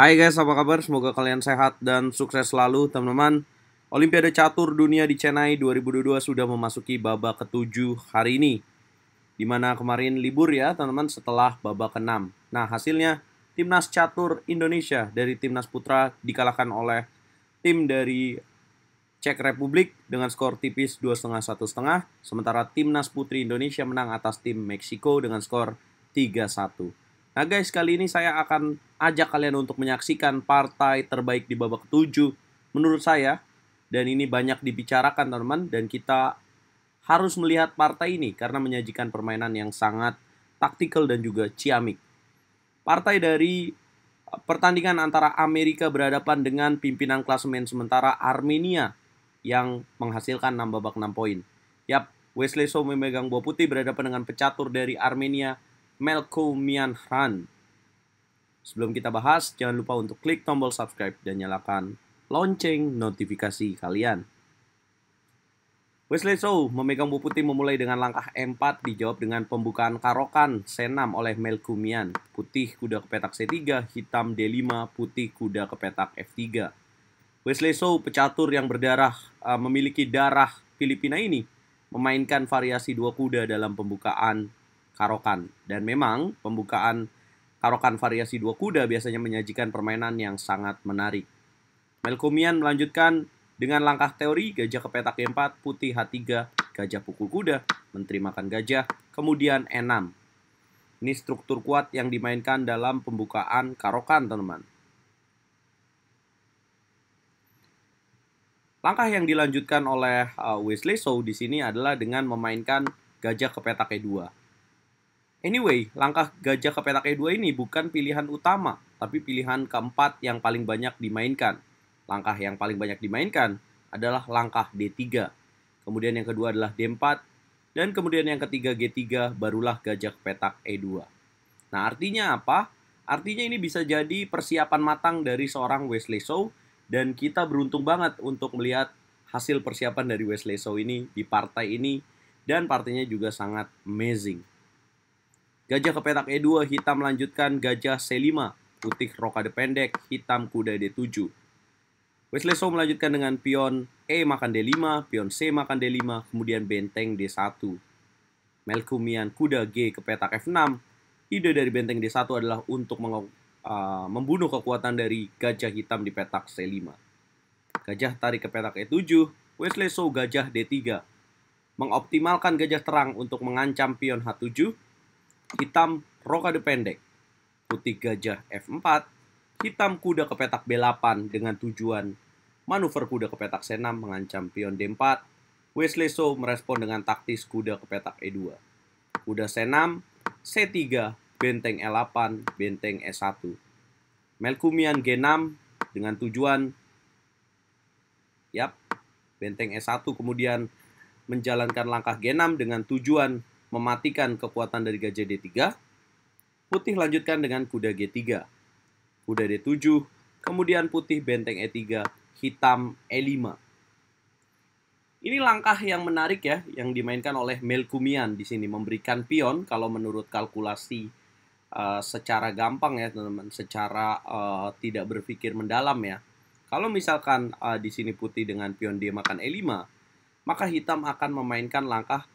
Hai guys, apa kabar? Semoga kalian sehat dan sukses selalu, teman-teman. Olimpiade Catur Dunia di Chennai 2022 sudah memasuki babak ke-7 hari ini. Dimana kemarin libur ya, teman-teman, setelah babak ke-6. Nah, hasilnya Timnas Catur Indonesia dari Timnas Putra dikalahkan oleh tim dari Czech Republic dengan skor tipis 2,5 1,5. Sementara Timnas Putri Indonesia menang atas tim Meksiko dengan skor 3-1. Nah guys, kali ini saya akan ajak kalian untuk menyaksikan partai terbaik di babak ke-7 menurut saya. Dan ini banyak dibicarakan teman-teman, dan kita harus melihat partai ini karena menyajikan permainan yang sangat taktikal dan juga ciamik. Partai dari pertandingan antara Amerika berhadapan dengan pimpinan klasemen sementara Armenia yang menghasilkan 6 babak 6 poin. Yap, Wesley So memegang bola putih berhadapan dengan pecatur dari Armenia, Melkomian Han. Sebelum kita bahas, jangan lupa untuk klik tombol subscribe dan nyalakan lonceng notifikasi kalian. Wesley So memegang bola putih memulai dengan langkah E4, dijawab dengan pembukaan karokan C6 oleh Melkomian. Putih kuda ke petak C3, hitam D5, putih kuda ke petak F3. Wesley So, pecatur yang berdarah, memiliki darah Filipina ini, memainkan variasi dua kuda dalam pembukaan karokan. Dan memang pembukaan karokan variasi dua kuda biasanya menyajikan permainan yang sangat menarik. Melkomian melanjutkan dengan langkah teori, gajah ke petak E4, putih H3, gajah pukul kuda, menteri makan gajah, kemudian E6. Ini struktur kuat yang dimainkan dalam pembukaan karokan, teman-teman. Langkah yang dilanjutkan oleh Wesley So di sini adalah dengan memainkan gajah ke petak E2. Anyway, langkah gajah ke petak E2 ini bukan pilihan utama, tapi pilihan keempat yang paling banyak dimainkan. Langkah yang paling banyak dimainkan adalah langkah D3. Kemudian yang kedua adalah D4. Dan kemudian yang ketiga G3, barulah gajah ke petak E2. Nah, artinya apa? Artinya ini bisa jadi persiapan matang dari seorang Wesley So. Dan kita beruntung banget untuk melihat hasil persiapan dari Wesley So ini di partai ini. Dan partainya juga sangat amazing. Gajah ke petak E2, hitam melanjutkan gajah C5, putih rokade pendek, hitam kuda D7. Wesley So melanjutkan dengan pion E makan D5, pion C makan D5, kemudian benteng D1. Melkomian kuda G ke petak F6. Ide dari benteng D1 adalah untuk membunuh kekuatan dari gajah hitam di petak C5. Gajah tarik ke petak E7, Wesley So gajah D3. Mengoptimalkan gajah terang untuk mengancam pion H7, hitam rokade pendek, putih gajah F4, hitam kuda ke petak B8 dengan tujuan manuver kuda ke petak C6 mengancam pion D4. Wesley So merespon dengan taktis kuda ke petak E2. Kuda C6, C3, benteng E8, benteng E1. Melkomian G6 dengan tujuan benteng E1 kemudian menjalankan langkah G6 dengan tujuan mematikan kekuatan dari gajah D3. Putih lanjutkan dengan kuda G3. Kuda D7, kemudian putih benteng E3, hitam E5. Ini langkah yang menarik ya, yang dimainkan oleh Melkomian di sini, memberikan pion kalau menurut kalkulasi secara gampang ya teman-teman, secara tidak berpikir mendalam ya. Kalau misalkan di sini putih dengan pion D makan E5, maka hitam akan memainkan langkah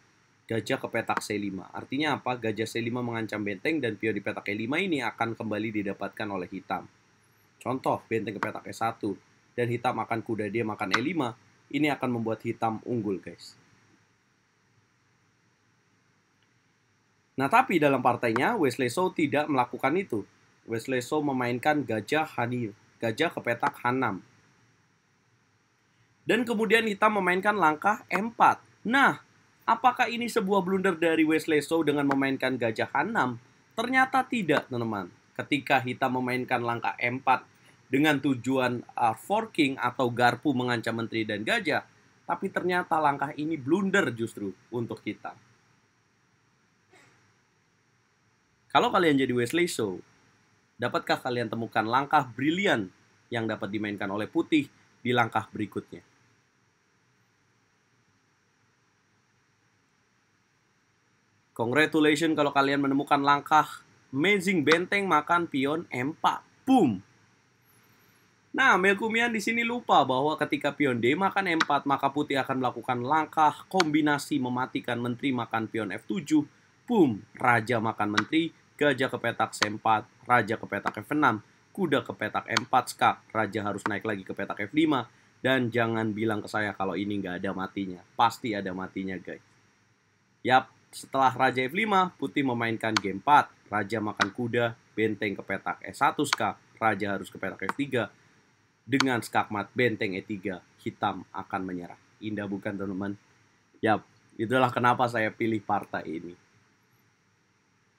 gajah ke petak C5. Artinya apa? Gajah C5 mengancam benteng dan pion di petak E5 ini akan kembali didapatkan oleh hitam. Contoh, benteng ke petak E1 dan hitam akan kuda D makan E5. Ini akan membuat hitam unggul, guys. Nah, tapi dalam partainya Wesley So tidak melakukan itu. Wesley So memainkan gajah ke petak H6. Dan kemudian hitam memainkan langkah E4. Nah, apakah ini sebuah blunder dari Wesley So dengan memainkan gajah H6? Ternyata tidak, teman-teman. Ketika hitam memainkan langkah E4 dengan tujuan forking atau garpu mengancam menteri dan gajah, tapi ternyata langkah ini blunder justru untuk hitam. Kalau kalian jadi Wesley So, dapatkah kalian temukan langkah brilian yang dapat dimainkan oleh putih di langkah berikutnya? Congratulations kalau kalian menemukan langkah amazing benteng makan pion M4. Boom! Nah, Melkumian di sini lupa bahwa ketika pion D makan E4, maka putih akan melakukan langkah kombinasi mematikan menteri makan pion F7. Boom, raja makan menteri, gajah ke petak C4, raja ke petak F6, kuda ke petak E4 skak, raja harus naik lagi ke petak F5, dan jangan bilang ke saya kalau ini nggak ada matinya. Pasti ada matinya, guys. Yap, setelah raja F5, putih memainkan game 4, raja makan kuda, benteng ke petak E1 skak, raja harus ke petak F3, dengan skakmat benteng E3, hitam akan menyerah. Indah bukan, teman-teman? Yap, itulah kenapa saya pilih partai ini.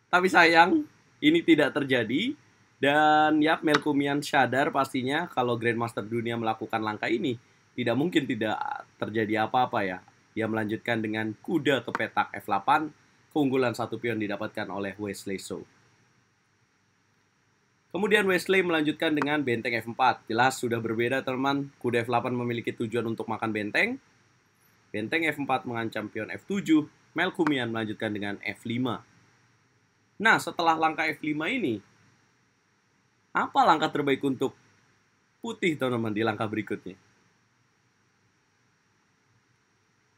Tapi sayang, ini tidak terjadi. Dan yap, Melkumian sadar pastinya kalau Grandmaster dunia melakukan langkah ini, tidak mungkin tidak terjadi apa-apa ya. Dia melanjutkan dengan kuda ke petak F8, keunggulan satu pion didapatkan oleh Wesley So. Kemudian Wesley melanjutkan dengan benteng F4. Jelas sudah berbeda, teman. Kuda F8 memiliki tujuan untuk makan benteng. Benteng F4 mengancam pion F7. Melkumian melanjutkan dengan F5. Nah, setelah langkah F5 ini, apa langkah terbaik untuk putih, teman-teman, di langkah berikutnya?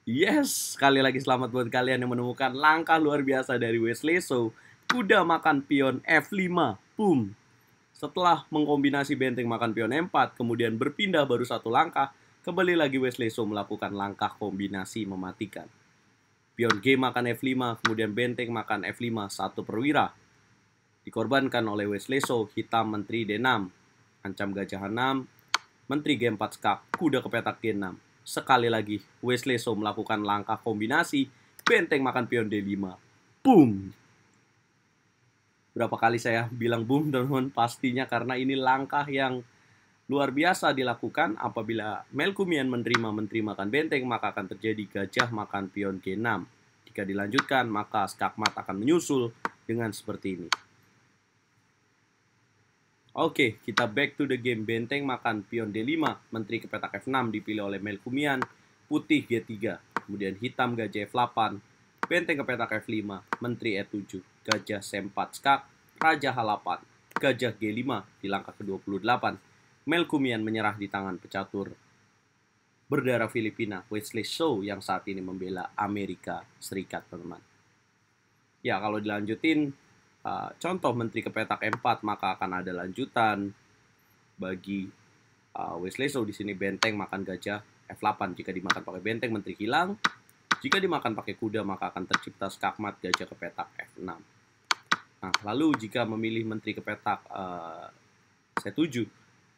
Yes, sekali lagi selamat buat kalian yang menemukan langkah luar biasa dari Wesley So. Kuda makan pion F5. Boom. Setelah mengkombinasi benteng makan pion E4, kemudian berpindah baru satu langkah, kembali lagi Wesley So melakukan langkah kombinasi mematikan. Pion G makan F5, kemudian benteng makan F5, satu perwira. Dikorbankan oleh Wesley So, hitam menteri D6, ancam gajah H6, menteri G4 skak, kuda ke petak G6. Sekali lagi, Wesley So melakukan langkah kombinasi, benteng makan pion D5. Boom! Berapa kali saya bilang boom, teman-teman? Pastinya karena ini langkah yang luar biasa dilakukan. Apabila Melkumian menerima menteri makan benteng, maka akan terjadi gajah makan pion G6. Jika dilanjutkan, maka skakmat akan menyusul dengan seperti ini. Oke, kita back to the game. Benteng makan pion D5, menteri ke petak F6 dipilih oleh Melkumian, putih G3, kemudian hitam gajah F8, benteng ke petak F5, menteri E7, gajah C4 skak, raja H8, gajah G5 di langkah ke-28. Melkumian menyerah di tangan pecatur berdarah Filipina, Wesley So, yang saat ini membela Amerika Serikat, teman-teman. Ya, kalau dilanjutin, contoh menteri ke petak E4, maka akan ada lanjutan bagi Wesley So. Di sini benteng makan gajah F8. Jika dimakan pakai benteng, menteri hilang. Jika dimakan pakai kuda, maka akan tercipta skakmat gajah ke petak F6. Nah, lalu jika memilih menteri ke petak C7,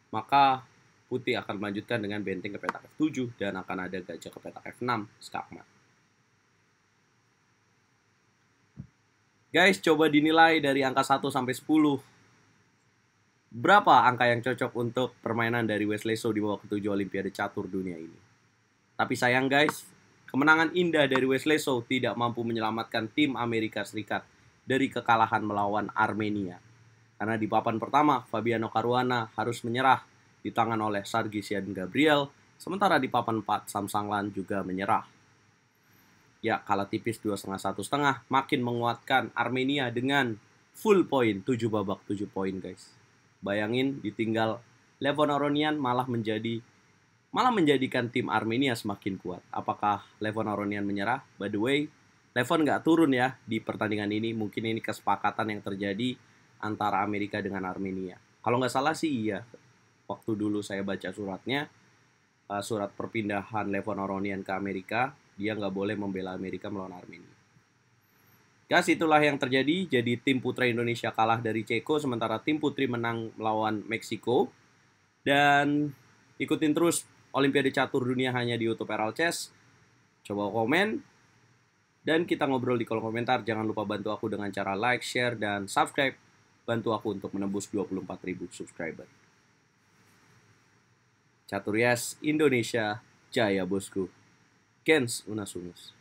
maka putih akan melanjutkan dengan benteng ke petak F7 dan akan ada gajah ke petak F6, skakmat. Guys, coba dinilai dari angka 1 sampai 10. Berapa angka yang cocok untuk permainan dari Wesley So di babak ke-7 Olimpiade Catur Dunia ini? Tapi sayang, guys, kemenangan indah dari Wesley So tidak mampu menyelamatkan tim Amerika Serikat dari kekalahan melawan Armenia. Karena di papan pertama, Fabiano Caruana harus menyerah di tangan oleh Sargsyan Gabriel, sementara di papan 4, Sam Sanglan juga menyerah. Ya, kalah tipis 2,5-1,5, makin menguatkan Armenia dengan full point, 7 babak 7 poin, guys. Bayangin, ditinggal Levon Aronian malah menjadikan tim Armenia semakin kuat. Apakah Levon Aronian menyerah? By the way, Levon nggak turun ya di pertandingan ini. Mungkin ini kesepakatan yang terjadi antara Amerika dengan Armenia. Kalau nggak salah sih iya. Waktu dulu saya baca suratnya, surat perpindahan Levon Aronian ke Amerika, dia nggak boleh membela Amerika melawan Armenia. Guys, itulah yang terjadi. Jadi tim putra Indonesia kalah dari Ceko, sementara tim putri menang melawan Meksiko. Dan ikutin terus Olimpiade Catur Dunia hanya di YouTube Eral Chess. Coba komen. Dan kita ngobrol di kolom komentar. Jangan lupa bantu aku dengan cara like, share, dan subscribe. Bantu aku untuk menembus 24.000 subscriber. Catur Yes Indonesia, jaya bosku. Gens Unas Unus.